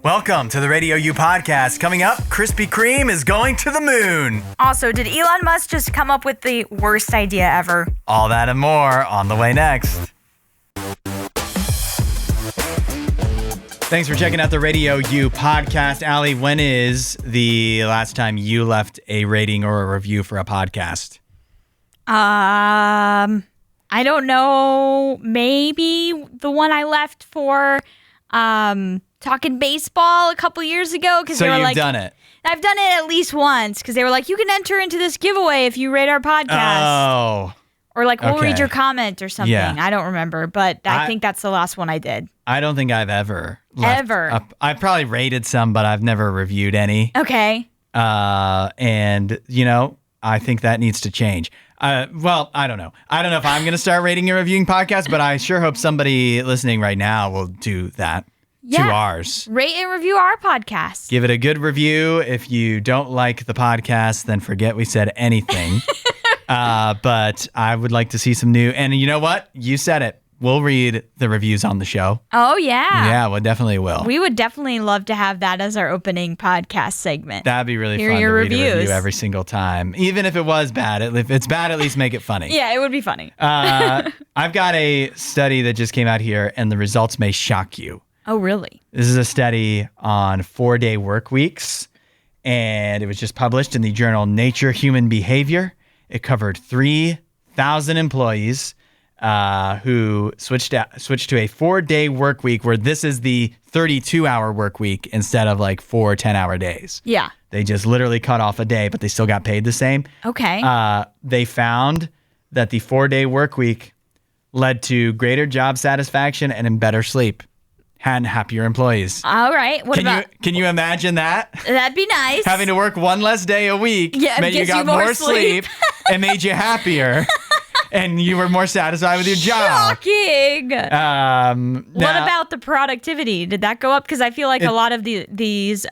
Welcome to the RadioU podcast. Coming up, Krispy Kreme is going to the moon. Also, did Elon Musk just come up with the worst idea ever? All that and more on the way next. Thanks for checking out the RadioU podcast. Allie, when is the last time you left a rating or a review for a podcast? I don't know. Maybe the one I left for Talking Baseball a couple years ago. So you've done it? I've done it at least once because they were like, you can enter into this giveaway if you rate our podcast. Oh. Or like, we'll read your comment or something. Yeah. I don't remember, but I think that's the last one I did. I don't think I've ever left. I've probably rated some, but I've never reviewed any. Okay. And, I think that needs to change. Well, I don't know. I don't know if I'm going to start rating and reviewing podcasts, but I sure hope somebody listening right now will do that to ours. Rate and review our podcast. Give it a good review. If you don't like the podcast, then forget we said anything. But I would like to see some new. And you know what? You said it. We'll read the reviews on the show. Oh, yeah. Yeah, we definitely will. We would definitely love to have that as our opening podcast segment. That'd be really fun to read a review every single time. Even if it was bad. If it's bad, at least make it funny. Yeah, it would be funny. I've got a study that just came out here, and the results may shock you. Oh, really? This is a study on 4-day work weeks, and it was just published in the journal Nature Human Behavior. It covered 3,000 employees who switched to a 4-day work week where this is the 32-hour work week instead of like 4 10-hour days. Yeah. They just literally cut off a day, but they still got paid the same. Okay. They found that the 4-day work week led to greater job satisfaction and better sleep and happier employees. All right. Can you imagine that? That'd be nice. Having to work one less day a week meant you got more sleep and made you happier. And you were more satisfied with your job. Shocking. What about the productivity? Did that go up? Because I feel like a lot of these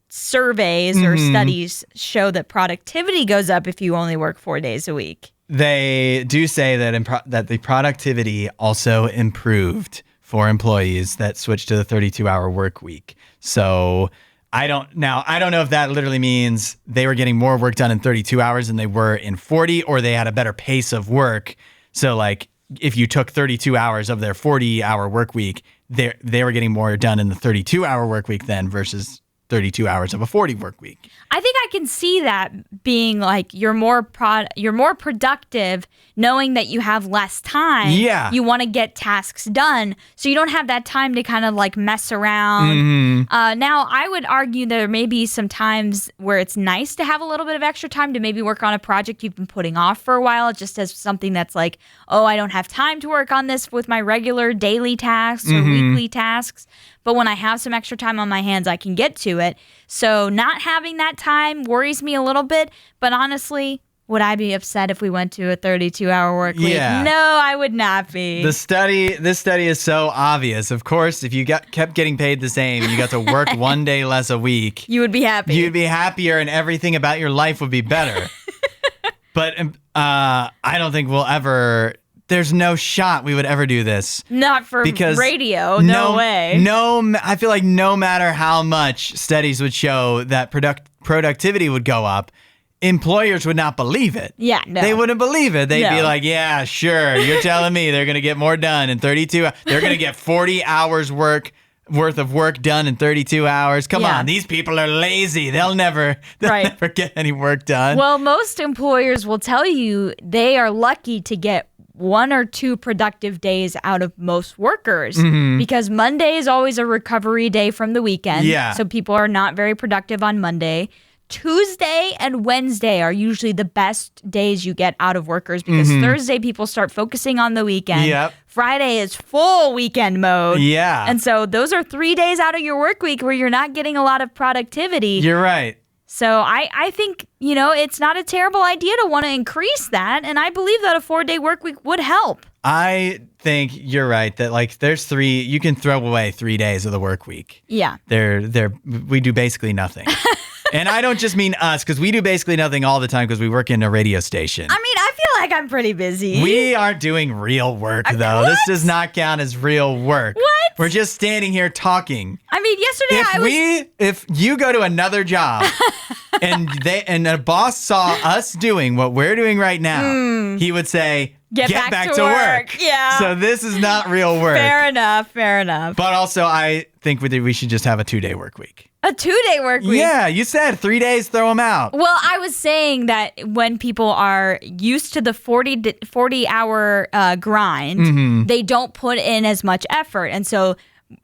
surveys or studies show that productivity goes up if you only work 4 days a week. They do say that that the productivity also improved for employees that switched to the 32-hour work week. So I don't know if that literally means they were getting more work done in 32 hours than they were in 40, or they had a better pace of work. So like if you took 32 hours of their 40-hour work week, they were getting more done in the 32-hour work week then versus 32 hours of a 40 work week. I think I can see that being like you're more productive knowing that you have less time. Yeah. You want to get tasks done, so you don't have that time to kind of like mess around. Now, I would argue there may be some times where it's nice to have a little bit of extra time to maybe work on a project you've been putting off for a while, just as something that's like, oh, I don't have time to work on this with my regular daily tasks or weekly tasks. But when I have some extra time on my hands, I can get to it. So not having that time worries me a little bit. But honestly, would I be upset if we went to a 32-hour work week? Yeah. No, I would not be. This study is so obvious. Of course, if you kept getting paid the same and you got to work 1 day less a week, you would be happy. You'd be happier and everything about your life would be better. But I don't think there's no shot we would ever do this. Not for radio. No way. I feel like no matter how much studies would show that productivity would go up, employers would not believe it. Yeah, no. They wouldn't believe it. They'd be like, yeah, sure. You're telling me they're going to get more done in 32 hours. They're going to get 40 hours worth of work done in 32 hours. Come on, these people are lazy. They'll never get any work done. Well, most employers will tell you they are lucky to get 1 or 2 productive days out of most workers because Monday is always a recovery day from the weekend. Yeah. So people are not very productive on Monday. Tuesday and Wednesday are usually the best days you get out of workers because Thursday people start focusing on the weekend. Yep. Friday is full weekend mode. Yeah. And so those are 3 days out of your work week where you're not getting a lot of productivity. You're right. So I think, it's not a terrible idea to want to increase that. And I believe that a 4-day work week would help. I think you're right that like you can throw away 3 days of the work week. Yeah. We do basically nothing. And I don't just mean us, because we do basically nothing all the time because we work in a radio station. I mean, I feel like I'm pretty busy. We aren't doing real work, though. What? This does not count as real work. What? We're just standing here talking. I mean, yesterday If you go to another job and a boss saw us doing what we're doing right now, he would say, Get back to work. Yeah. So this is not real work. Fair enough. But also, I think we should just have a 2-day work week. A 2-day work week? Yeah, you said 3 days, throw them out. Well, I was saying that when people are used to the 40-hour grind, they don't put in as much effort. And so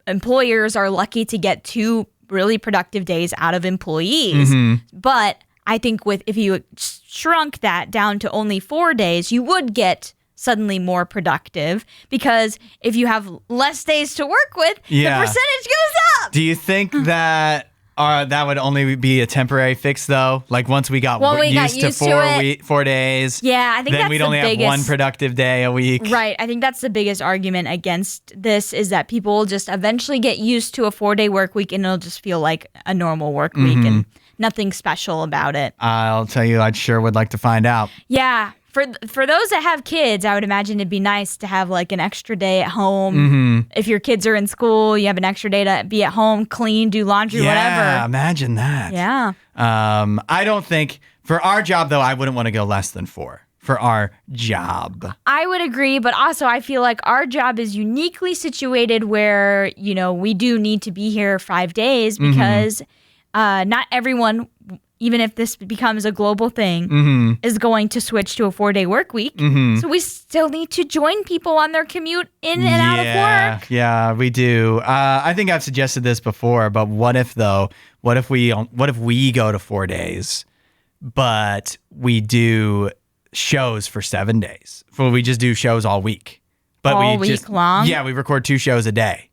employers are lucky to get 2 really productive days out of employees. But I think if you shrunk that down to only 4 days, you would get suddenly more productive, because if you have less days to work with, the percentage goes up. Do you think that that would only be a temporary fix, though? Like once we got used to 4 days, yeah, I think then we'd only have one productive day a week. Right. I think that's the biggest argument against this, is that people will just eventually get used to a 4-day work week, and it'll just feel like a normal work week and nothing special about it. I'll tell you, I sure would like to find out. Yeah. For those that have kids, I would imagine it'd be nice to have like an extra day at home. If your kids are in school, you have an extra day to be at home, clean, do laundry, whatever. Yeah, imagine that. Yeah. I don't think, for our job though, I wouldn't want to go less than 4 for our job. I would agree, but also I feel like our job is uniquely situated where, we do need to be here 5 days, because not everyone, even if this becomes a global thing, is going to switch to a 4-day work week. So we still need to join people on their commute in and out of work. Yeah, we do. I think I've suggested this before, but what if we go to 4 days, but we do shows for 7 days? We just do shows all week. But all week long? Yeah, we record 2 shows a day.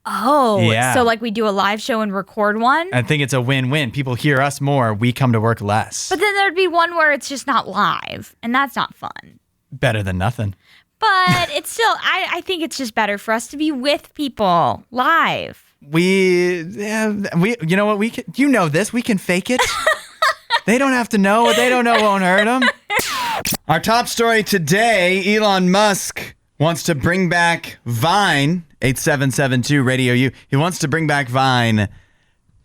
Oh, yeah. So like we do a live show and record one? I think it's a win-win. People hear us more. We come to work less. But then there'd be one where it's just not live, and that's not fun. Better than nothing. But it's still, I think it's just better for us to be with people live. You know what? You know this. We can fake it. They don't have to know. What they don't know won't hurt them. Our top story today, Elon Musk wants to bring back Vine. 8772 RadioU. He wants to bring back Vine,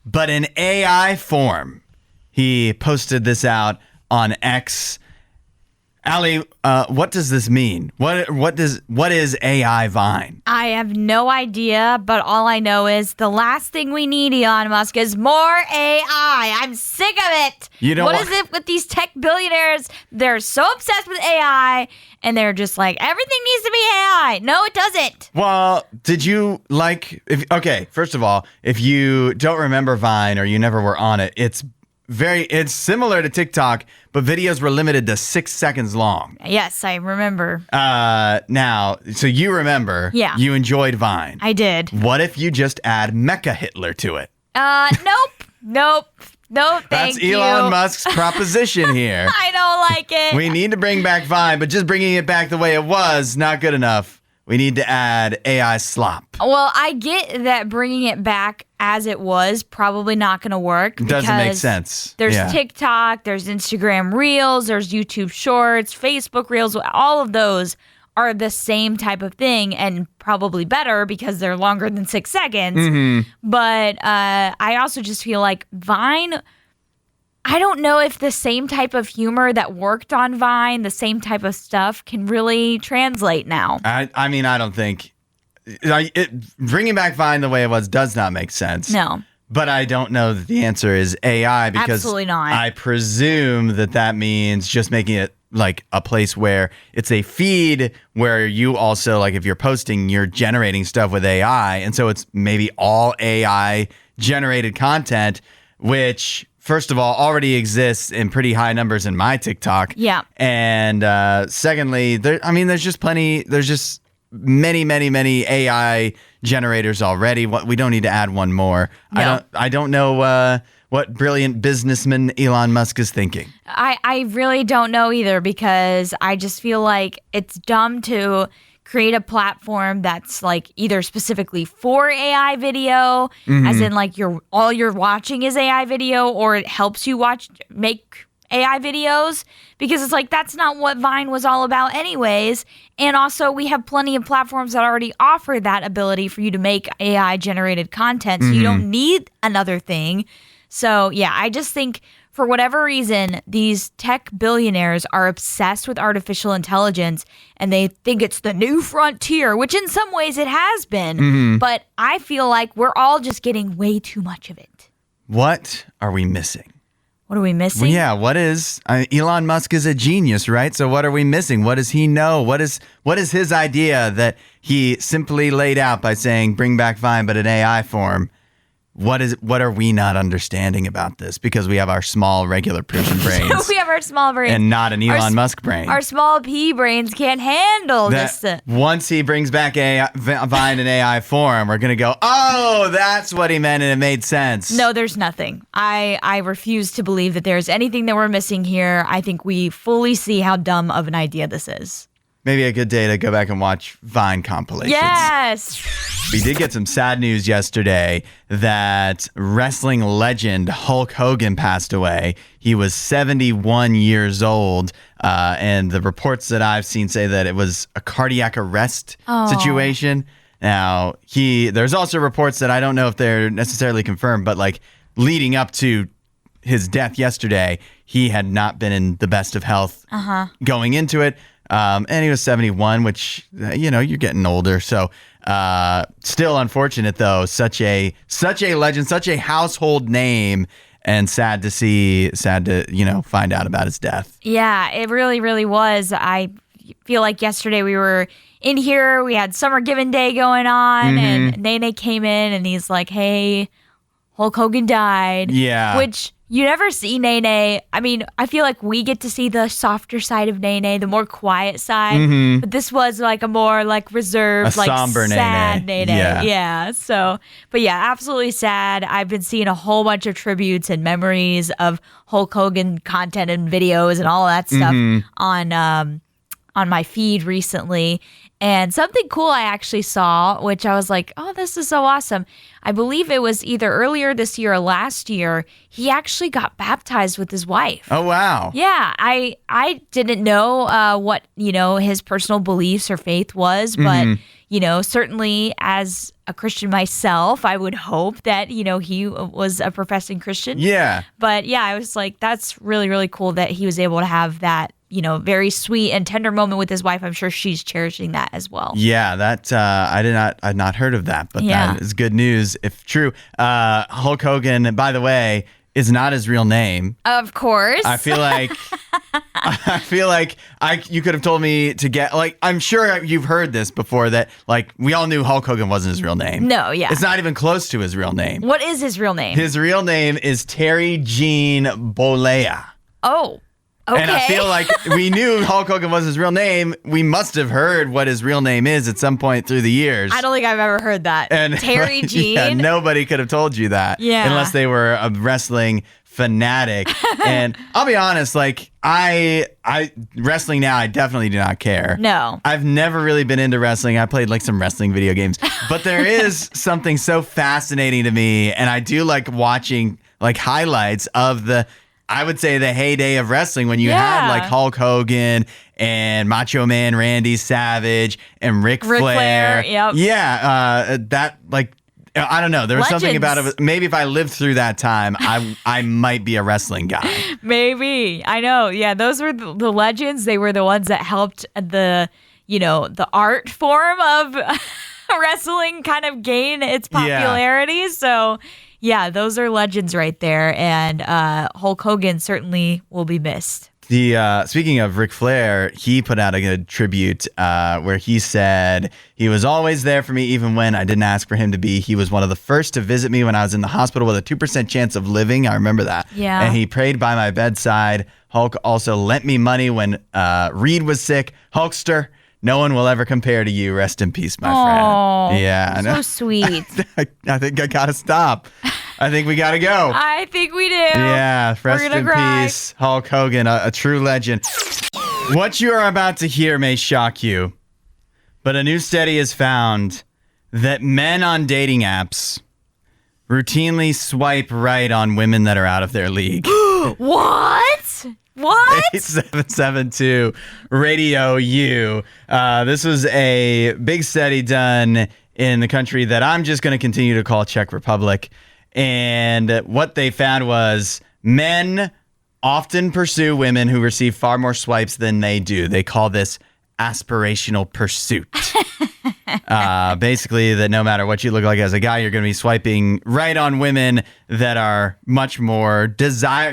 but in AI form. He posted this out on X. Allie, what does this mean? What is AI Vine? I have no idea, but all I know is the last thing we need, Elon Musk, is more AI. I'm sick of it. What is it with these tech billionaires? They're so obsessed with AI, and they're just like, everything needs to be AI. No, it doesn't. Well, did you first of all, if you don't remember Vine or you never were on it, it's similar to TikTok, but videos were limited to 6 seconds long. Yes, I remember. So you remember. Yeah. You enjoyed Vine. I did. What if you just add Mecha Hitler to it? Nope. No, That's Elon Musk's proposition here. I don't like it. We need to bring back Vine, but just bringing it back the way it was, not good enough. We need to add AI slop. Well, I get that bringing it back as it was probably not going to work. It doesn't make sense. There's TikTok, there's Instagram Reels, there's YouTube Shorts, Facebook Reels. All of those are the same type of thing, and probably better because they're longer than 6 seconds. But I also just feel like Vine, I don't know if the same type of humor that worked on Vine, the same type of stuff, can really translate now. I mean, I don't think bringing back Vine the way it was does not make sense. No. But I don't know that the answer is AI, because absolutely not. I presume that means just making it like a place where it's a feed where you also, like, if you're posting, you're generating stuff with AI. And so it's maybe all AI generated content, which, first of all, already exists in pretty high numbers in my TikTok. Yeah. And secondly, there's just many AI generators already. We don't need to add one more. No. I don't know what brilliant businessman Elon Musk is thinking. I really don't know either, because I just feel like it's dumb to create a platform that's like either specifically for AI video, as in like all you're watching is AI video, or it helps you make AI videos because it's like that's not what Vine was all about anyways. And also we have plenty of platforms that already offer that ability for you to make AI generated content. So you don't need another thing. So yeah, I just think for whatever reason, these tech billionaires are obsessed with artificial intelligence and they think it's the new frontier, which in some ways it has been. But I feel like we're all just getting way too much of it. What are we missing? What are we missing? Well, yeah, what is Elon Musk is a genius, right? So what are we missing? What does he know? What is his idea that he simply laid out by saying bring back Vine but in AI form? What are we not understanding about this? Because we have our small, regular person brains. We have our small brains. And not an Elon Musk brain. Our small pea brains can't handle this. Once he brings back Vine in AI form, we're going to go, oh, that's what he meant and it made sense. No, there's nothing. I refuse to believe that there's anything that we're missing here. I think we fully see how dumb of an idea this is. Maybe a good day to go back and watch Vine compilations. Yes. We did get some sad news yesterday that wrestling legend Hulk Hogan passed away. He was 71 years old, and the reports that I've seen say that it was a cardiac arrest situation. Now, there's also reports that I don't know if they're necessarily confirmed, but like leading up to his death yesterday, he had not been in the best of health going into it. And he was 71, which, you're getting older. So still unfortunate, though. Such a legend, such a household name, and sad to find out about his death. Yeah, it really, really was. I feel like yesterday we were in here. We had Summer Given Day going on, and Nene came in, and he's like, hey, Hulk Hogan died. Yeah. Which... you never see Nene. I mean, I feel like we get to see the softer side of Nene, the more quiet side. But this was like a more like reserved, like somber sad Nene. Yeah. So, but yeah, absolutely sad. I've been seeing a whole bunch of tributes and memories of Hulk Hogan content and videos and all that stuff on my feed recently. And something cool I actually saw, which I was like, oh, this is so awesome. I believe it was either earlier this year or last year, he actually got baptized with his wife. Oh, wow. Yeah, I didn't know what, his personal beliefs or faith was, but, certainly as a Christian myself, I would hope that, he was a professing Christian. Yeah. But yeah, I was like, that's really, really cool that he was able to have that, very sweet and tender moment with his wife. I'm sure she's cherishing that as well. Yeah, that I'd not heard of that, but that is good news if true. Hulk Hogan, by the way, is not his real name. Of course. I feel like you could have told me to get I'm sure you've heard this before that we all knew Hulk Hogan wasn't his real name. No, yeah. It's not even close to his real name. What is his real name? His real name is Terry Gene Bollea. Oh. Okay. And I feel like we knew Hulk Hogan was his real name. We must have heard what his real name is at some point through the years. I don't think I've ever heard that. And Terry Gene? Yeah, nobody could have told you that. Yeah. Unless they were a wrestling fanatic. And I'll be honest, I wrestling now, I definitely do not care. No. I've never really been into wrestling. I played some wrestling video games. But there is something so fascinating to me. And I do like watching highlights of I would say the heyday of wrestling when you had Hulk Hogan and Macho Man Randy Savage and Ric Flair. Yep. Yeah. I don't know. There was something about it. Maybe if I lived through that time, I might be a wrestling guy. Maybe. I know. Yeah. Those were the legends. They were the ones that helped the art form of wrestling kind of gain its popularity. Yeah. So, yeah, those are legends right there, and Hulk Hogan certainly will be missed. Speaking of Ric Flair, he put out a good tribute where he said, he was always there for me even when I didn't ask for him to be. He was one of the first to visit me when I was in the hospital with a 2% chance of living. I remember that. Yeah. And he prayed by my bedside. Hulk also lent me money when Reed was sick. Hulkster, no one will ever compare to you. Rest in peace, my friend. Yeah. So sweet. I think I got to stop. I think we got to go. I think we do. Yeah. Rest in peace, Hulk Hogan, a true legend. What you are about to hear may shock you, but a new study has found that men on dating apps routinely swipe right on women that are out of their league. What? What? 8772 RadioU. This was a big study done in the country that I'm just going to continue to call Czech Republic. And what they found was men often pursue women who receive far more swipes than they do. They call this aspirational pursuit. Basically, that no matter what you look like as a guy, you're going to be swiping right on women that are much more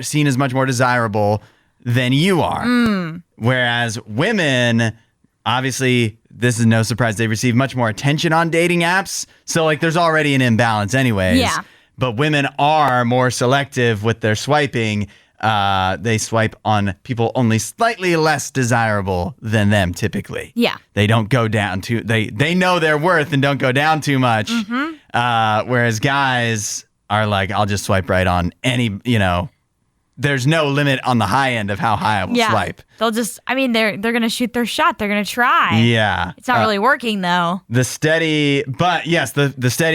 seen as much more desirable than you are. Whereas women, obviously, this is no surprise, they receive much more attention on dating apps. So, like, there's already an imbalance anyways. Yeah. But women are more selective with their swiping. They swipe on people only slightly less desirable than them typically. Yeah. They don't go down too, they know their worth and don't go down too much. Whereas guys are like, I'll just swipe right on any, there's no limit on the high end of how high I will swipe. They'll just, they're going to shoot their shot. They're going to try. Yeah. It's not really working though. The study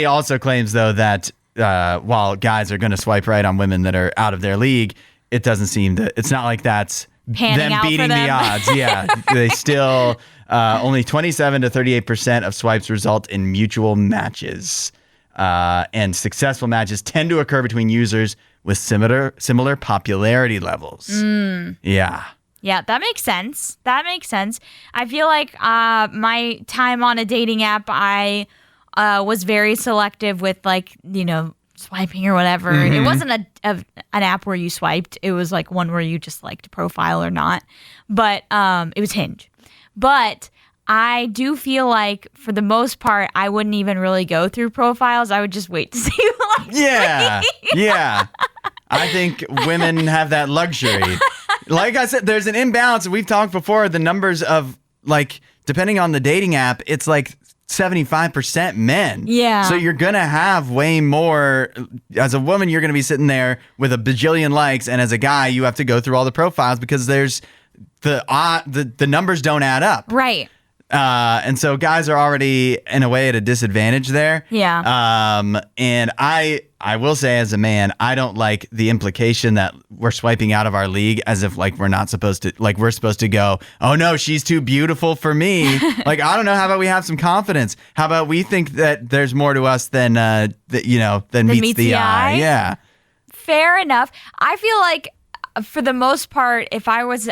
also claims though that while guys are going to swipe right on women that are out of their league, it doesn't seem that it's not like that's panning them out beating for them. the odds. Yeah. They still, only 27 to 38% of swipes result in mutual matches. And successful matches tend to occur between users with similar popularity levels. Yeah. Yeah, that makes sense. I feel like my time on a dating app, I was very selective with swiping or whatever. It wasn't an app where you swiped. It was like one where you just liked a profile or not. But it was Hinge. But I do feel like for the most part, I wouldn't even really go through profiles. I would just wait to see who likes me. Yeah. I think women have that luxury. Like I said, there's an imbalance. We've talked before, the numbers of depending on the dating app, it's like 75% men. Yeah. So you're going to have way more. As a woman, you're going to be sitting there with a bajillion likes. And as a guy, you have to go through all the profiles because there's the numbers don't add up. Right. And so guys are already in a way at a disadvantage there. Yeah. And I will say as a man, I don't like the implication that we're swiping out of our league as if we're not supposed to, we're supposed to go, oh no, she's too beautiful for me. I don't know. How about we have some confidence? How about we think that there's more to us than meets the eye? Yeah. Fair enough. I feel like for the most part, if I was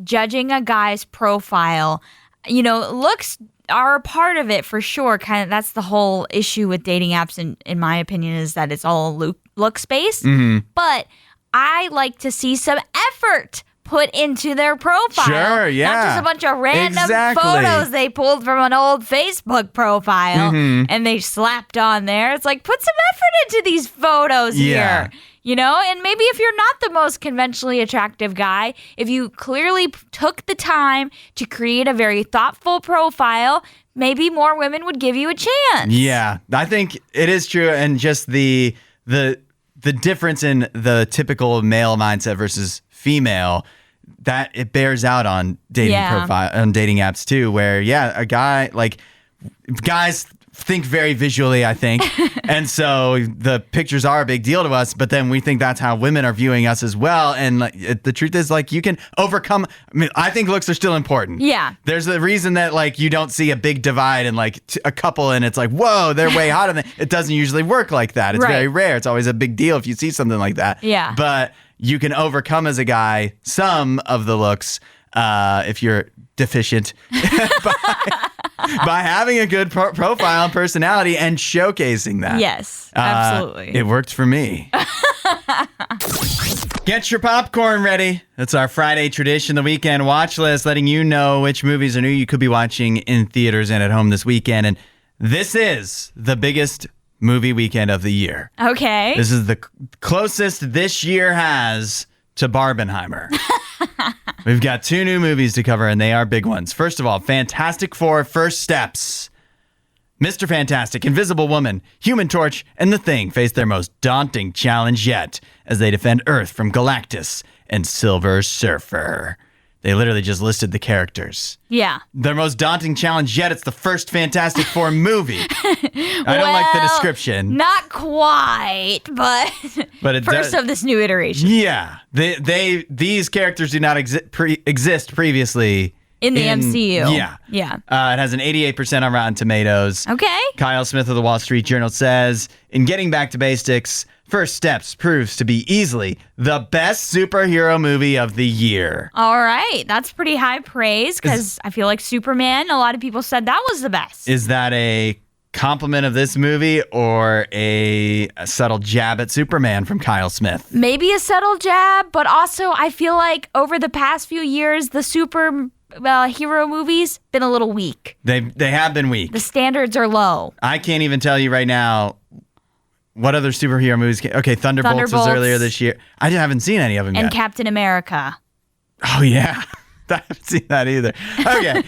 judging a guy's profile, looks are a part of it for sure. Kind of, that's the whole issue with dating apps, in my opinion, is that it's all looks based. But I like to see some effort put into their profile. Sure, yeah. Not just a bunch of random photos they pulled from an old Facebook profile and they slapped on there. It's like, put some effort into these photos here. And maybe if you're not the most conventionally attractive guy, if you clearly took the time to create a very thoughtful profile, maybe more women would give you a chance. Yeah, I think it is true. And just the difference in the typical male mindset versus female, that it bears out on dating on dating apps too, where a guy, guys think very visually, I think. And so the pictures are a big deal to us, but then we think that's how women are viewing us as well. And the truth is, you can overcome. I think looks are still important. Yeah. There's a reason that you don't see a big divide in a couple and it's like, whoa, they're way hotter than. It doesn't usually work like that. It's very rare. It's always a big deal if you see something like that. Yeah. But you can overcome as a guy some of the looks if you're deficient by having a good profile and personality and showcasing that. Yes, absolutely. It worked for me. Get your popcorn ready. It's our Friday tradition, the weekend watch list, letting you know which movies are new you could be watching in theaters and at home this weekend. And this is the biggest movie weekend of the year. Okay. This is the closest this year has to Barbenheimer. We've got 2 new movies to cover, and they are big ones. First of all, Fantastic Four: First Steps. Mr. Fantastic, Invisible Woman, Human Torch, and The Thing face their most daunting challenge yet as they defend Earth from Galactus and Silver Surfer. They literally just listed the characters. Yeah. Their most daunting challenge yet. It's the first Fantastic Four movie. I don't like the description. Not quite, but it first of this new iteration. Yeah. These characters do not exist previously. In the MCU. Yeah. Yeah. It has an 88% on Rotten Tomatoes. Okay. Kyle Smith of the Wall Street Journal says, in getting back to basics, First Steps proves to be easily the best superhero movie of the year. All right. That's pretty high praise because I feel like Superman, a lot of people said that was the best. Is that a compliment of this movie or a subtle jab at Superman from Kyle Smith? Maybe a subtle jab, but also I feel like over the past few years, the hero movies been a little weak. They have been weak. The standards are low. I can't even tell you right now what other superhero movies Okay, Thunderbolts was earlier this year. I haven't seen any of them yet. And Captain America. Oh, yeah. I haven't seen that either. Okay,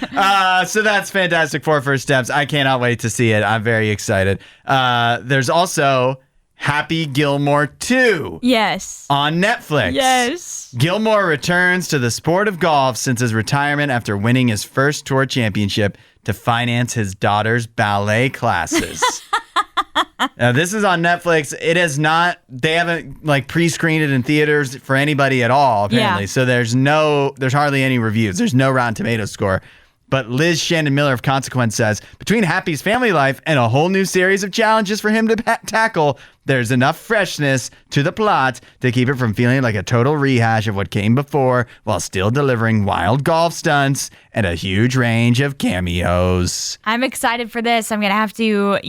so that's Fantastic Four First Steps. I cannot wait to see it. I'm very excited. There's also Happy Gilmore 2. Yes. On Netflix. Yes. Gilmore returns to the sport of golf since his retirement after winning his first tour championship to finance his daughter's ballet classes. Now, this is on Netflix. It is not, they haven't pre-screened it in theaters for anybody at all, apparently. Yeah. So there's hardly any reviews. There's no Rotten Tomatoes score. But Liz Shannon Miller of Consequence says, between Happy's family life and a whole new series of challenges for him to tackle, there's enough freshness to the plot to keep it from feeling like a total rehash of what came before while still delivering wild golf stunts and a huge range of cameos. I'm excited for this. I'm going to have to,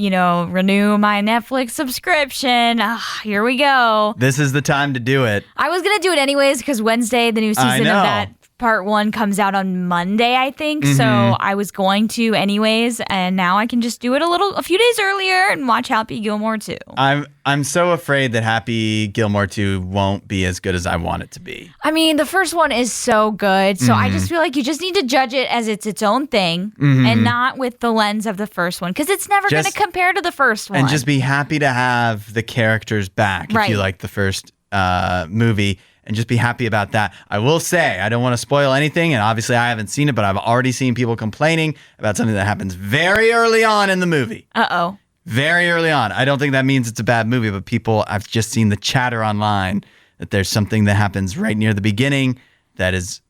renew my Netflix subscription. Here we go. This is the time to do it. I was going to do it anyways because Wednesday, the new season of that part 1 comes out on Monday, I think. Mm-hmm. So I was going to anyways, and now I can just do it a few days earlier and watch Happy Gilmore 2. I'm so afraid that Happy Gilmore 2 won't be as good as I want it to be. I mean, the first one is so good. So I just feel like you just need to judge it as it's its own thing and not with the lens of the first one because it's never going to compare to the first one. And just be happy to have the characters back if you like the first movie. And just be happy about that. I will say, I don't want to spoil anything, and obviously I haven't seen it, but I've already seen people complaining about something that happens very early on in the movie. Uh-oh. Very early on. I don't think that means it's a bad movie, but I've just seen the chatter online that there's something that happens right near the beginning that has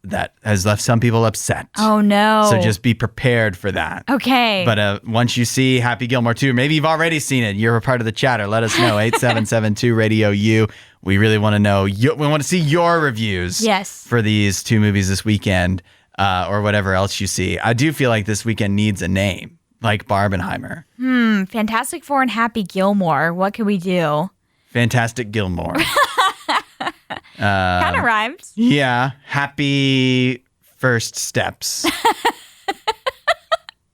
left some people upset. Oh, no. So just be prepared for that. Okay. But once you see Happy Gilmore 2, maybe you've already seen it. You're a part of the chatter. Let us know. 8772 RadioU. We really want to know. We want to see your reviews for these 2 movies this weekend or whatever else you see. I do feel like this weekend needs a name, like Barbenheimer. Fantastic Four and Happy Gilmore. What can we do? Fantastic Gilmore. Kind of rhymes. Yeah. Happy First Steps.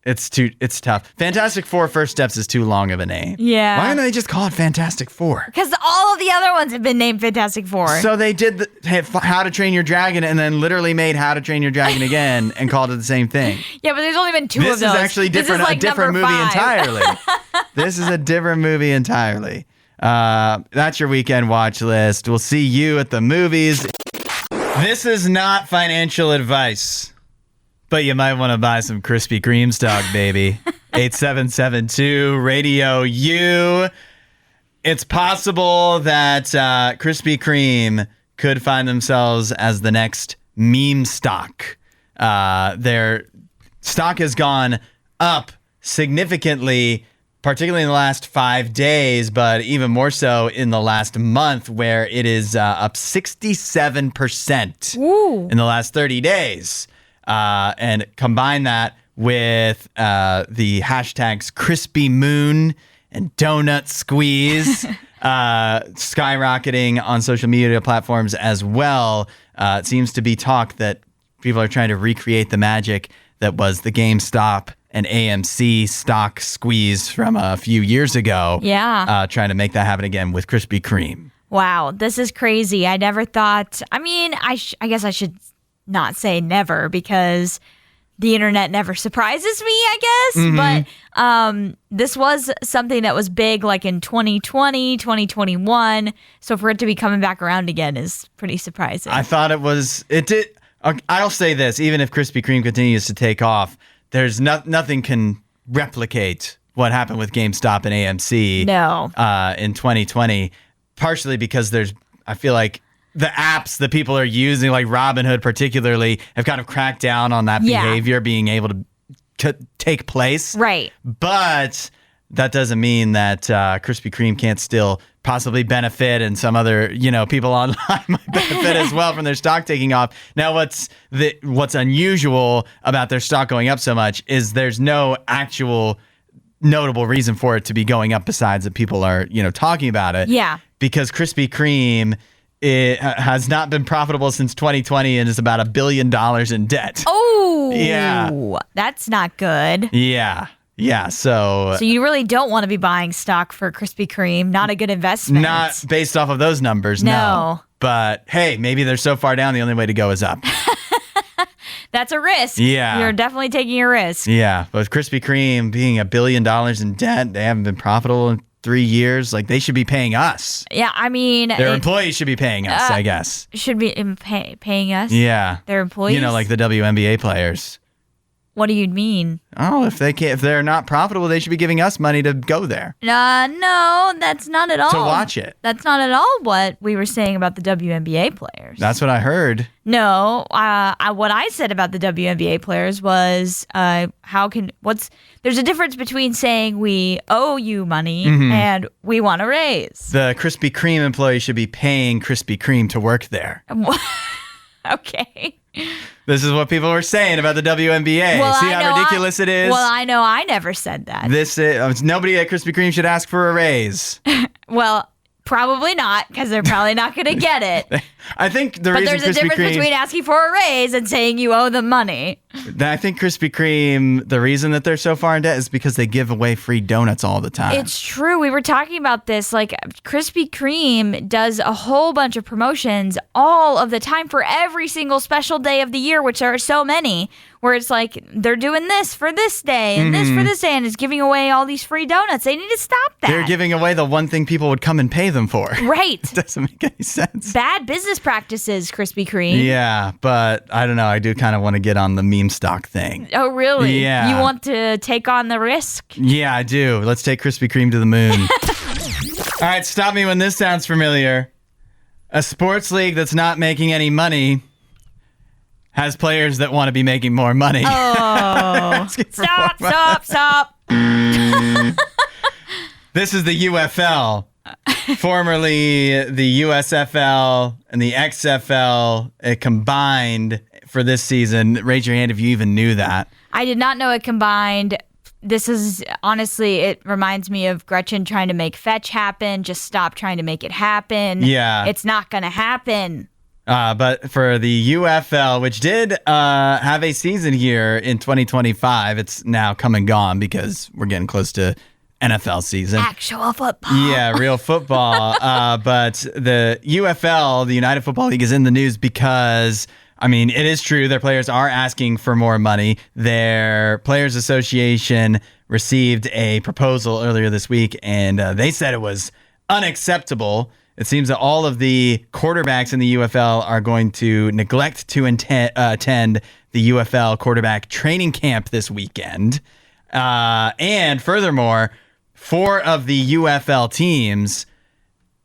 It's tough. Fantastic Four First Steps is too long of a name. Yeah. Why don't they just call it Fantastic Four? Because all of the other ones have been named Fantastic Four. So they did How to Train Your Dragon and then literally made How to Train Your Dragon again and called it the same thing. Yeah, but there's only been 2 of those. This is actually different, a different movie entirely. This is a different movie entirely. That's your weekend watch list. We'll see you at the movies. This is not financial advice. But you might want to buy some Krispy Kreme stock, baby. 8772 RadioU. It's possible that Krispy Kreme could find themselves as the next meme stock. Their stock has gone up significantly, particularly in the last 5 days, but even more so in the last month, where it is up 67% in the last 30 days. And combine that with the hashtags Crispy Moon and Donut Squeeze skyrocketing on social media platforms as well. It seems to be talk that people are trying to recreate the magic that was the GameStop and AMC stock squeeze from a few years ago. Yeah. Trying to make that happen again with Krispy Kreme. Wow, this is crazy. I never thought, I mean, I guess I should not say never because the internet never surprises me, I guess. But this was something that was big like in 2020, 2021. So for it to be coming back around again is pretty surprising. I thought it I'll say this: even if Krispy Kreme continues to take off, there's nothing can replicate what happened with GameStop and AMC. No. In 2020, partially because I feel like the apps that people are using, like Robinhood particularly, have kind of cracked down on that behavior being able to take place. Right. But that doesn't mean that Krispy Kreme can't still possibly benefit, and some other people online might benefit as well from their stock taking off. Now, what's unusual about their stock going up so much is there's no actual notable reason for it to be going up besides that people are talking about it. Yeah. Because Krispy Kreme has not been profitable since 2020 and is about $1 billion in debt. Oh, yeah, that's not good. Yeah, so you really don't want to be buying stock for Krispy Kreme. Not a good investment. Not based off of those numbers, no. But hey, maybe they're so far down, the only way to go is up. That's a risk. Yeah. You're definitely taking a risk. Yeah, but with Krispy Kreme being $1 billion in debt, they haven't been profitable in 3 years. Like, they should be paying us. Yeah, I mean... Their employees should be paying us, I guess. Should be paying us? Yeah. Their employees? Like the WNBA players. What do you mean? Oh, if they're not profitable, they should be giving us money to go there. No, that's not at all. To watch it. That's not at all what we were saying about the WNBA players. That's what I heard. No, what I said about the WNBA players was, there's a difference between saying we owe you money and we want a raise. The Krispy Kreme employees should be paying Krispy Kreme to work there. Okay. This is what people were saying about the WNBA. Well, See how ridiculous it is? Well, I know I never said that. Nobody at Krispy Kreme should ask for a raise. Well, probably not, because they're probably not going to get it. I think But there's a difference between asking for a raise and saying you owe them money. I think Krispy Kreme, the reason that they're so far in debt is because they give away free donuts all the time. It's true. We were talking about this. Like, Krispy Kreme does a whole bunch of promotions all of the time for every single special day of the year, which are so many, where it's like they're doing this for this day and this for this day, and it's giving away all these free donuts. They need to stop that. They're giving away the one thing people would come and pay them for. Right. It doesn't make any sense. Bad business practices, Krispy Kreme. Yeah, but I don't know. I do kind of want to get on the meme stock thing. Oh, really? Yeah. You want to take on the risk? Yeah, I do. Let's take Krispy Kreme to the moon. All right, stop me when this sounds familiar. A sports league that's not making any money has players that want to be making more money. Oh. Stop. This is the UFL. Formerly the USFL and the XFL combined for this season. Raise your hand if you even knew that. I did not know it combined. This is, honestly, it reminds me of Gretchen trying to make fetch happen. Just stop trying to make it happen. Yeah. It's not going to happen. But for the UFL, which did have a season here in 2025, it's now come and gone because we're getting close to NFL season. Actual football. Yeah, real football. But the UFL, the United Football League, is in the news because, I mean, it is true their players are asking for more money. Their Players Association received a proposal earlier this week, and they said it was unacceptable. It seems that all of the quarterbacks in the UFL are going to neglect to attend the UFL quarterback training camp this weekend. And furthermore, 4 of the UFL teams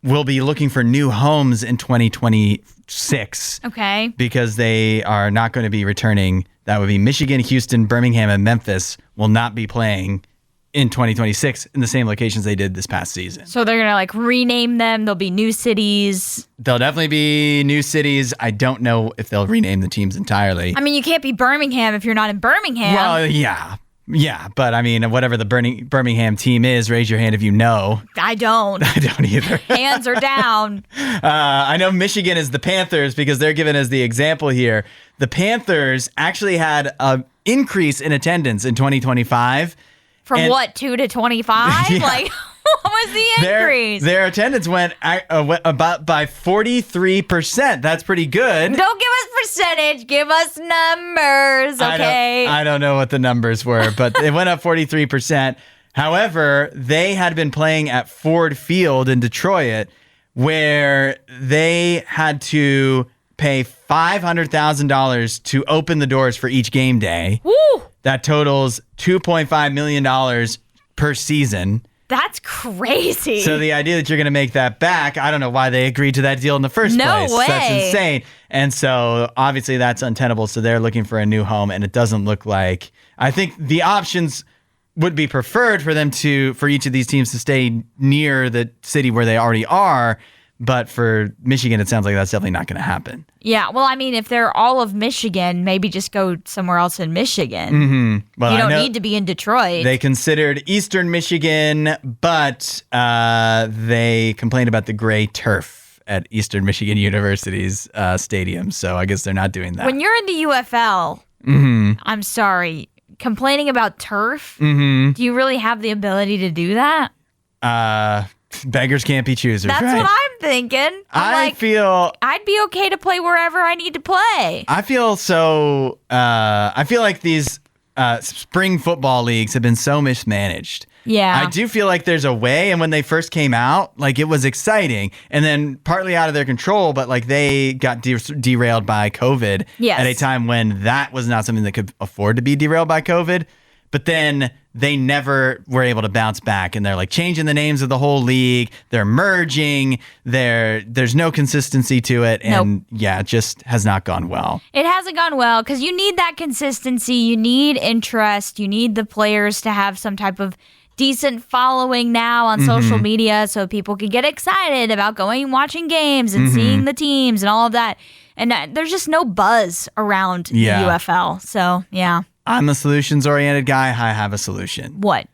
will be looking for new homes in 2026. Okay. Because they are not going to be returning. That would be Michigan, Houston, Birmingham, and Memphis will not be playing in 2026 in the same locations they did this past season. So they're going to rename them. There'll be new cities. There'll definitely be new cities. I don't know if they'll rename the teams entirely. I mean, you can't be Birmingham if you're not in Birmingham. Well, yeah. Yeah, but I mean, whatever the Birmingham team is, raise your hand if you know. I don't. I don't either. Hands are down. I know Michigan is the Panthers because they're given as the example here. The Panthers actually had an increase in attendance in 2025. From what, 2 to 25? Yeah. Like, what was the increase? Their attendance went about by 43%. That's pretty good. Don't give us percentage. Give us numbers, okay? I don't know what the numbers were, but it went up 43%. However, they had been playing at Ford Field in Detroit, where they had to pay $500,000 to open the doors for each game day. Woo! That totals $2.5 million per season. That's crazy. So the idea that you're going to make that back, I don't know why they agreed to that deal in the first place. No way. That's insane. And so obviously that's untenable. So they're looking for a new home, and it doesn't look like. I think the options would be preferred for each of these teams to stay near the city where they already are. But for Michigan, it sounds like that's definitely not going to happen. Yeah, well, I mean, if they're all of Michigan, maybe just go somewhere else in Michigan. Mm-hmm. Well, you don't need to be in Detroit. They considered Eastern Michigan, but they complained about the gray turf at Eastern Michigan University's stadium. So I guess they're not doing that. When you're in the UFL, I'm sorry, complaining about turf, do you really have the ability to do that? Beggars can't be choosers. That's right? what I'm thinking. I feel I'd be okay to play wherever I need to play. I feel so. I feel like these spring football leagues have been so mismanaged. Yeah. I do feel like there's a way, and when they first came out, like it was exciting, and then partly out of their control, but like they got derailed by COVID Yes. at a time when that was not something that could afford to be derailed by COVID. But then they never were able to bounce back, and they're like changing the names of the whole league. They're merging. There's no consistency to it, and yeah, it just has not gone well. It hasn't gone well because you need that consistency. You need interest. You need the players to have some type of decent following now on social media so people can get excited about going and watching games and seeing the teams and all of that. And there's just no buzz around the UFL. So, yeah. I'm a solutions-oriented guy. I have a solution. What?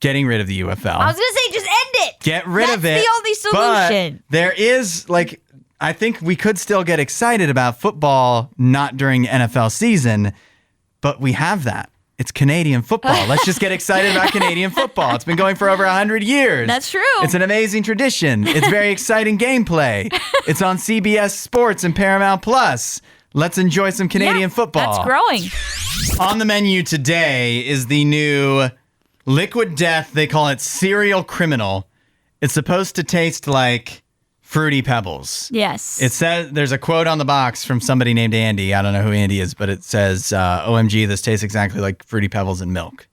Getting rid of the UFL. I was going to say, just end it. Get rid of it. That's the only solution. But there is, like, I think we could still get excited about football, not during NFL season, but we have that. It's Canadian football. Let's just get excited about Canadian football. It's been going for over 100 years. That's true. It's an amazing tradition. It's very exciting gameplay. It's on CBS Sports and Paramount Plus. Let's enjoy some Canadian football. That's growing. On the menu today is the new Liquid Death. They call it Cereal Criminal. It's supposed to taste like Fruity Pebbles. Yes. It says there's a quote on the box from somebody named Andy. I don't know who Andy is, but it says, OMG, this tastes exactly like Fruity Pebbles and milk.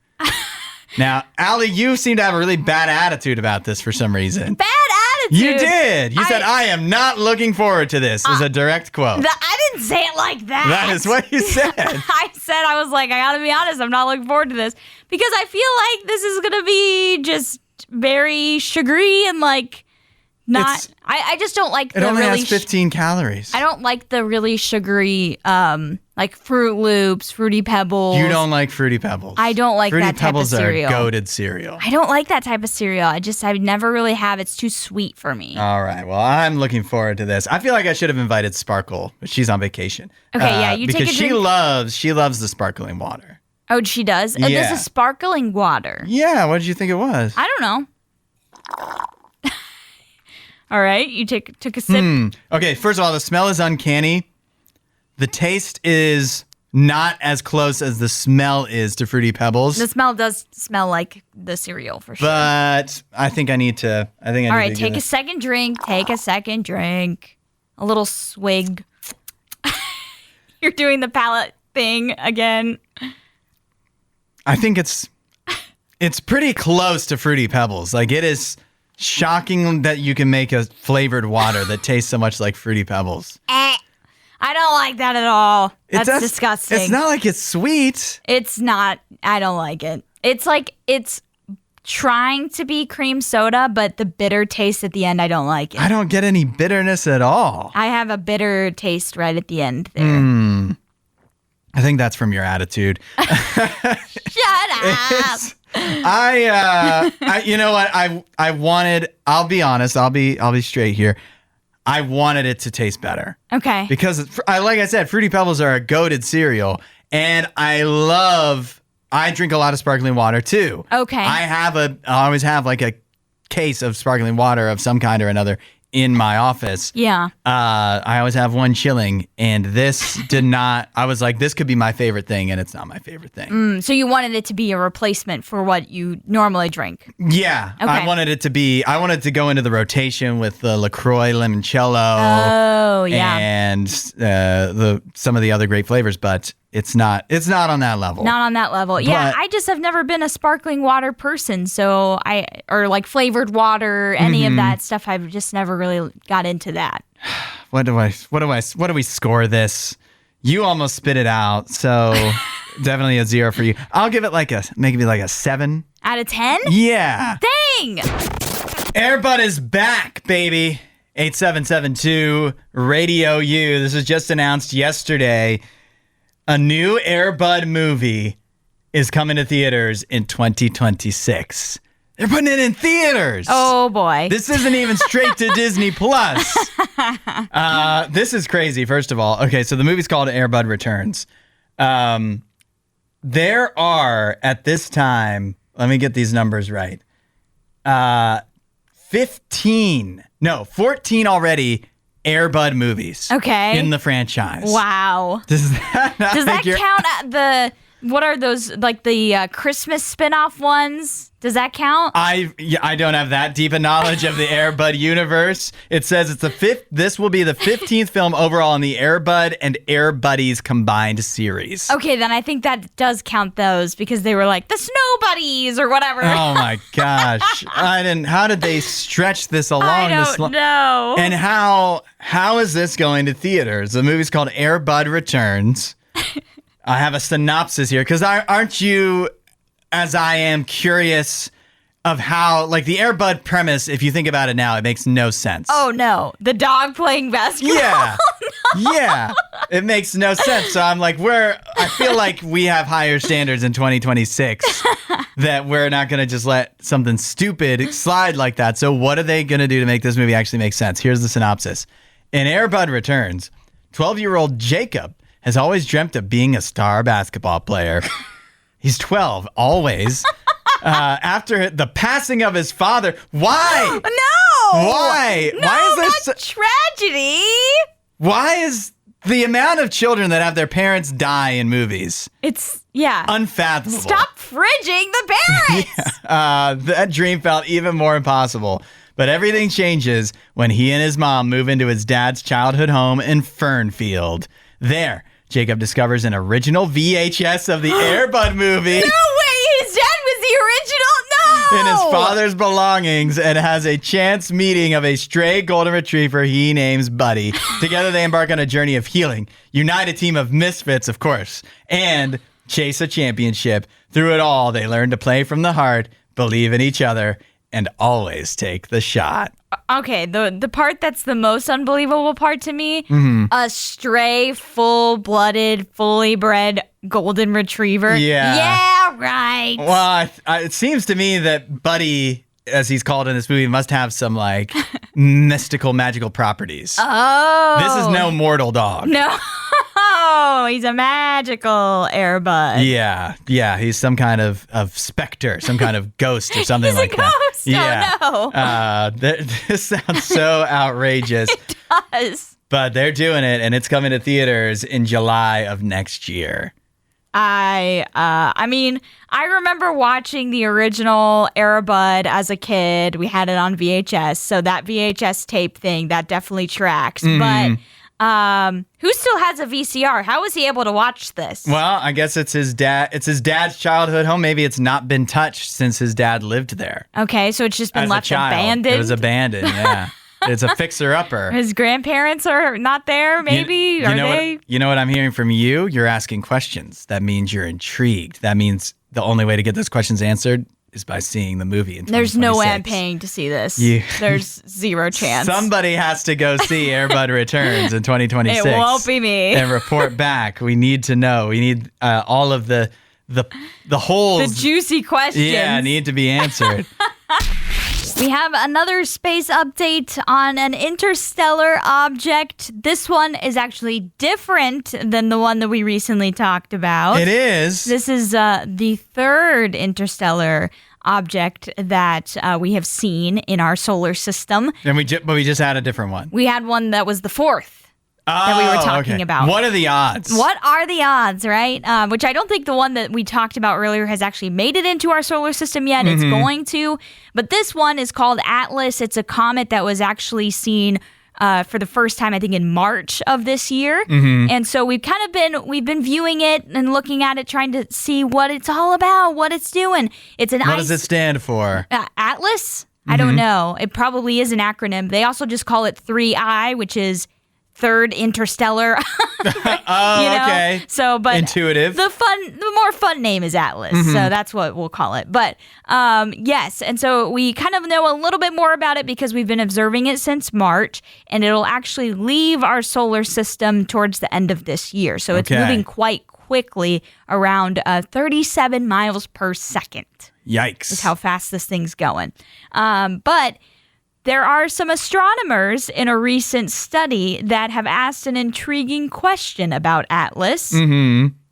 Now, Allie, you seem to have a really bad attitude about this for some reason. Bad attitude? You did. You said, I am not looking forward to this, is a direct quote. I didn't say it like that. That is what you said. I was like, I gotta be honest, I'm not looking forward to this. Because I feel like this is gonna be just very sugary and like not. I just don't like the really. It only really has 15 calories. I don't like the really sugary, like Fruit Loops, Fruity Pebbles. You don't like Fruity Pebbles. I don't like Fruity that type of Pebbles cereal. are goated cereal. I don't like that type of cereal. I never really have. It's too sweet for me. All right. Well, I'm looking forward to this. I feel like I should have invited Sparkle, but she's on vacation. Okay, yeah, you take a because drink. she loves the sparkling water. Oh, she does? Yeah. This is sparkling water. Yeah. What did you think it was? I don't know. All right, you took a sip. Okay, first of all, the smell is uncanny. The taste is not as close as the smell is to Fruity Pebbles. The smell does smell like the cereal for sure. But I think I need to. All right, take a second drink. Take a second drink. A little swig. You're doing the palate thing again. I think it's pretty close to Fruity Pebbles. Like, it is shocking that you can make a flavored water that tastes so much like Fruity Pebbles. I don't like that at all. That's disgusting. It's not like it's sweet. It's not. I don't like it. It's like it's trying to be cream soda, but the bitter taste at the end, I don't like it. I don't get any bitterness at all. I have a bitter taste right at the end there. I think that's from your attitude. Shut up. You know what? I wanted, I'll be honest, I'll be straight here. I wanted it to taste better. Okay. Because like I said, Fruity Pebbles are a goated cereal, and I drink a lot of sparkling water too. Okay. I always have like a case of sparkling water of some kind or another in my office. Yeah. I always have one chilling, and this did not. I was like, this could be my favorite thing, and it's not my favorite thing. So you wanted it to be a replacement for what you normally drink. Yeah. Okay. I wanted to go into the rotation with the LaCroix limoncello. Oh, yeah. And some of the other great flavors, but it's not on that level. Not on that level. Yeah, But- I just have never been a sparkling water person, or like flavored water, any of that stuff. I've just never really got into that. What do we score this? You almost spit it out, so definitely a 0 for you. I'll give it maybe like a 7 Out of 10? Yeah. Dang! Airbud is back, baby. 8772 Radio U. This was just announced yesterday. A new Airbud movie is coming to theaters in 2026. They're putting it in theaters. Oh, boy. This isn't even straight to Disney Plus. This is crazy, first of all. Okay, so the movie's called Airbud Returns. There are, at this time, let me get these numbers right, 14 already Airbud movies. Okay. In the franchise. Wow. Does that count at what are those, like the Christmas spin-off ones? Does that count? I don't have that deep a knowledge of the Airbud universe. It says it's this will be the 15th film overall in the Airbud and Air Buddies combined series. Okay, then I think that does count those because they were like the Snow Buddies or whatever. Oh my gosh. How did they stretch this along I this don't know. And how is this going to theaters? The movie's called Airbud Returns. I have a synopsis here because aren't you, as I am, curious of how, like, the Airbud premise, if you think about it now, it makes no sense. Oh no, the dog playing basketball. Yeah. Yeah. It makes no sense. So I'm like, I feel like we have higher standards in 2026 that we're not going to just let something stupid slide like that. So what are they going to do to make this movie actually make sense? Here's the synopsis. In Airbud Returns, 12-year-old Jacob has always dreamt of being a star basketball player. He's 12, always. After the passing of his father. Why? No! Why? No, Why is not tragedy. Why is the amount of children that have their parents die in movies It's, yeah. unfathomable? Stop fridging the parents. That dream felt even more impossible. But everything changes when he and his mom move into his dad's childhood home in Fernfield. There, Jacob discovers an original VHS of the Airbud movie. No way, his dad was the original. No. In his father's belongings and has a chance meeting of a stray golden retriever he names Buddy. Together they embark on a journey of healing, unite a team of misfits, of course, and chase a championship. Through it all, they learn to play from the heart, believe in each other, and always take the shot. Okay, the part that's the most unbelievable part to me, a stray, full-blooded, fully bred golden retriever. Yeah. Yeah, right. Well, it seems to me that Buddy, as he's called in this movie, must have some, like, mystical, magical properties. Oh. This is no mortal dog. No. He's a magical Airbud. Yeah, he's some kind of specter, some kind of ghost or something like that. He's a ghost. Oh, no. This sounds so outrageous. It does. But they're doing it, and it's coming to theaters in July of next year. I mean, I remember watching the original Airbud as a kid. We had it on VHS, so that VHS tape thing, that definitely tracks. But who still has a VCR? How was he able to watch this? Well, I guess it's his dad's childhood home. Maybe it's not been touched since his dad lived there. Okay, so it's just been As left a child. abandoned. It was abandoned, yeah. It's a fixer-upper. His grandparents are not there, maybe? Are they? You know what I'm hearing from you? You're asking questions. That means you're intrigued. That means the only way to get those questions answered is by seeing the movie in 2026. There's no way I'm paying to see this. There's zero chance. Somebody has to go see Airbud Returns in 2026. It won't be me. And report back. We need to know. We need all of the holes. The juicy questions. Yeah, need to be answered. We have another space update on an interstellar object. This one is actually different than the one that we recently talked about. It is. This is the third interstellar object that we have seen in our solar system. And we just had a different one. We had one that was the fourth that we were talking about. What are the odds? What are the odds, right? Which I don't think the one that we talked about earlier has actually made it into our solar system yet. It's going to. But this one is called Atlas. It's a comet that was actually seen for the first time, I think, in March of this year. And so we've been viewing it and looking at it, trying to see what it's all about, what it's doing. What does it stand for? Atlas? I don't know. It probably is an acronym. They also just call it 3I, which is Third Interstellar. Okay. So, but intuitive. The more fun name is Atlas. So that's what we'll call it. But yes, and so we kind of know a little bit more about it because we've been observing it since March, and it'll actually leave our solar system towards the end of this year. So it's moving quite quickly, around 37 miles per second. Yikes. Is how fast this thing's going. But there are some astronomers in a recent study that have asked an intriguing question about Atlas.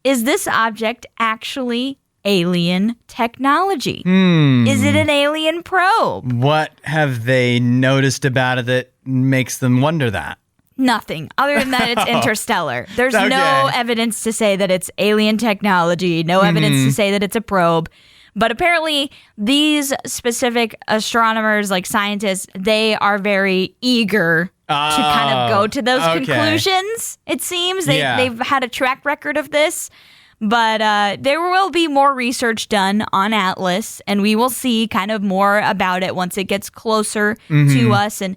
Is this object actually alien technology? Is it an alien probe? What have they noticed about it that makes them wonder that? Nothing, other than that it's interstellar. There's no evidence to say that it's alien technology, no evidence to say that it's a probe. But apparently, these specific astronomers, like scientists, they are very eager to kind of go to those conclusions, it seems. They've had a track record of this. But there will be more research done on Atlas, and we will see kind of more about it once it gets closer to us, and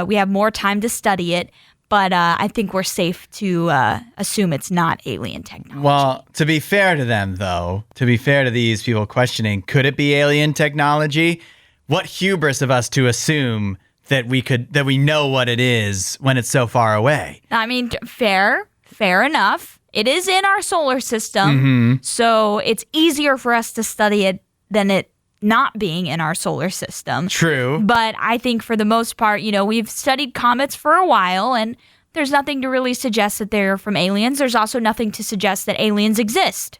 we have more time to study it. But I think we're safe to assume it's not alien technology. Well, to be fair to them, though, to be fair to these people questioning, could it be alien technology? What hubris of us to assume that we know what it is when it's so far away. I mean, fair enough. It is in our solar system, so it's easier for us to study it than it not being in our solar system. True. But I think for the most part, we've studied comets for a while, and there's nothing to really suggest that they're from aliens. There's also nothing to suggest that aliens exist.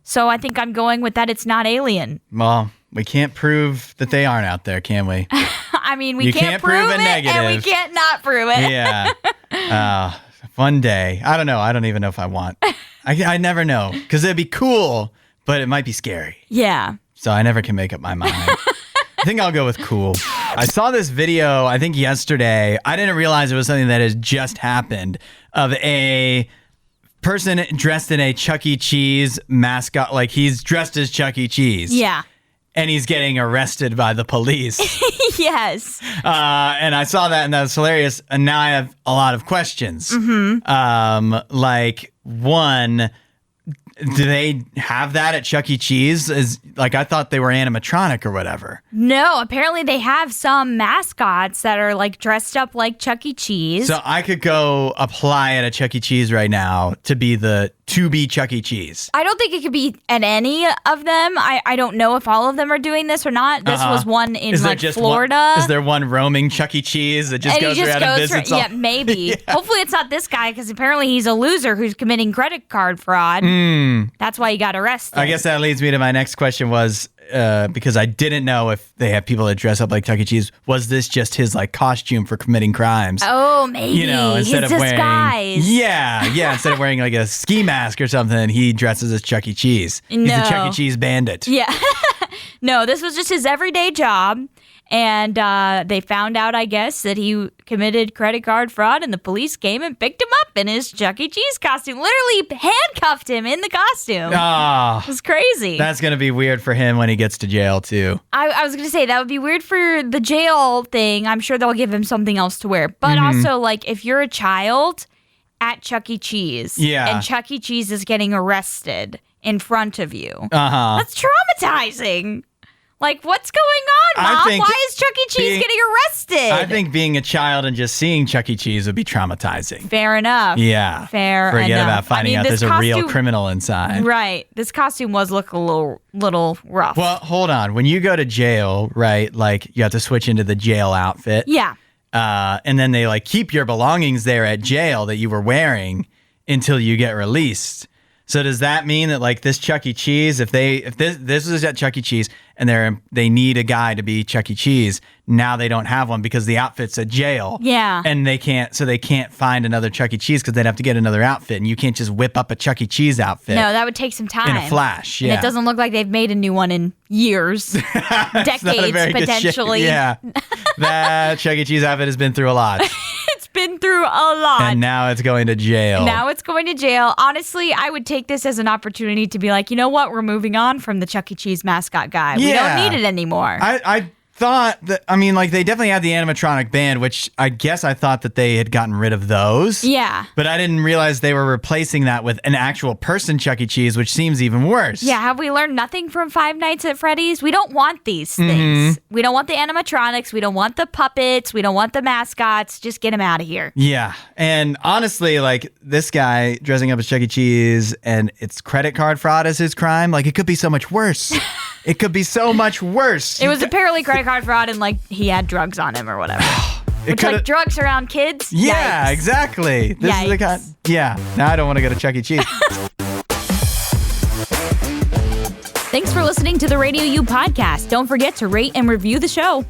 So I think I'm going with that it's not alien. Well, we can't prove that they aren't out there, can we? I mean, we can't prove it, negative. And we can't not prove it. Yeah. One day. I don't know. I don't even know if I want. I never know. Because it'd be cool, but it might be scary. Yeah. So I never can make up my mind. I think I'll go with cool. I saw this video, I think yesterday. I didn't realize it was something that has just happened, of a person dressed in a Chuck E. Cheese mascot. Like, he's dressed as Chuck E. Cheese. Yeah. And he's getting arrested by the police. Yes. And I saw that, and that was hilarious. And now I have a lot of questions. Like, one, do they have that at Chuck E. Cheese? I thought they were animatronic or whatever. No, apparently they have some mascots that are like dressed up like Chuck E. Cheese. So I could go apply at a Chuck E. Cheese right now to be Chuck E. Cheese. I don't think it could be at any of them. I don't know if all of them are doing this or not. This was one in Florida. Is there one roaming Chuck E. Cheese that just goes around and visits? Yeah, maybe. Yeah. Hopefully it's not this guy, because apparently he's a loser who's committing credit card fraud. That's why he got arrested. I guess that leads me to my next question was, because I didn't know if they have people that dress up like Chuck E. Cheese. Was this just his costume for committing crimes? Oh, maybe. Instead his of disguise. wearing, instead of wearing like a ski mask or something, he dresses as Chuck E. Cheese. He's a Chuck E. Cheese bandit. Yeah. No, this was just his everyday job. And they found out, I guess, that he committed credit card fraud, and the police came and picked him up in his Chuck E. Cheese costume. Literally handcuffed him in the costume. It was crazy. That's going to be weird for him when he gets to jail, too. I was going to say, that would be weird for the jail thing. I'm sure they'll give him something else to wear. But also, if you're a child at Chuck E. Cheese, and Chuck E. Cheese is getting arrested in front of you, that's traumatizing. What's going on, Mom? Why is Chuck E. Cheese getting arrested? I think being a child and just seeing Chuck E. Cheese would be traumatizing. Fair enough. Yeah. Forget about finding out there's a real criminal inside. Right. This costume was looking a little rough. Well, hold on. When you go to jail, right, you have to switch into the jail outfit. Yeah. And then they keep your belongings there at jail that you were wearing until you get released. So does that mean that like this Chuck E. Cheese, if this is at Chuck E. Cheese and they need a guy to be Chuck E. Cheese, now they don't have one because the outfit's a jail. Yeah. And they can't find another Chuck E. Cheese because they'd have to get another outfit, and you can't just whip up a Chuck E. Cheese outfit. No, that would take some time. In a flash, yeah. And it doesn't look like they've made a new one in years, decades potentially. Yeah. That Chuck E. Cheese outfit has been through a lot. It's been through a lot. And now it's going to jail. Now it's going to jail. Honestly, I would take this as an opportunity to be like, you know what? We're moving on from the Chuck E. Cheese mascot guy. We don't need it anymore. I thought that, I mean, like, they definitely had the animatronic band, which I guess I thought that they had gotten rid of those. Yeah. But I didn't realize they were replacing that with an actual person Chuck E. Cheese, which seems even worse. Yeah, have we learned nothing from Five Nights at Freddy's? We don't want these things. We don't want the animatronics. We don't want the puppets. We don't want the mascots. Just get them out of here. Yeah. And honestly, like, this guy dressing up as Chuck E. Cheese and it's credit card fraud as his crime, like, it could be so much worse. It could be so much worse. It was apparently credit card fraud and like he had drugs on him or whatever. Which, like, drugs around kids? Yeah, Yikes. Exactly. This is the kind. Yeah. Now I don't want to go to Chuck E. Cheese. Thanks for listening to the RadioU podcast. Don't forget to rate and review the show.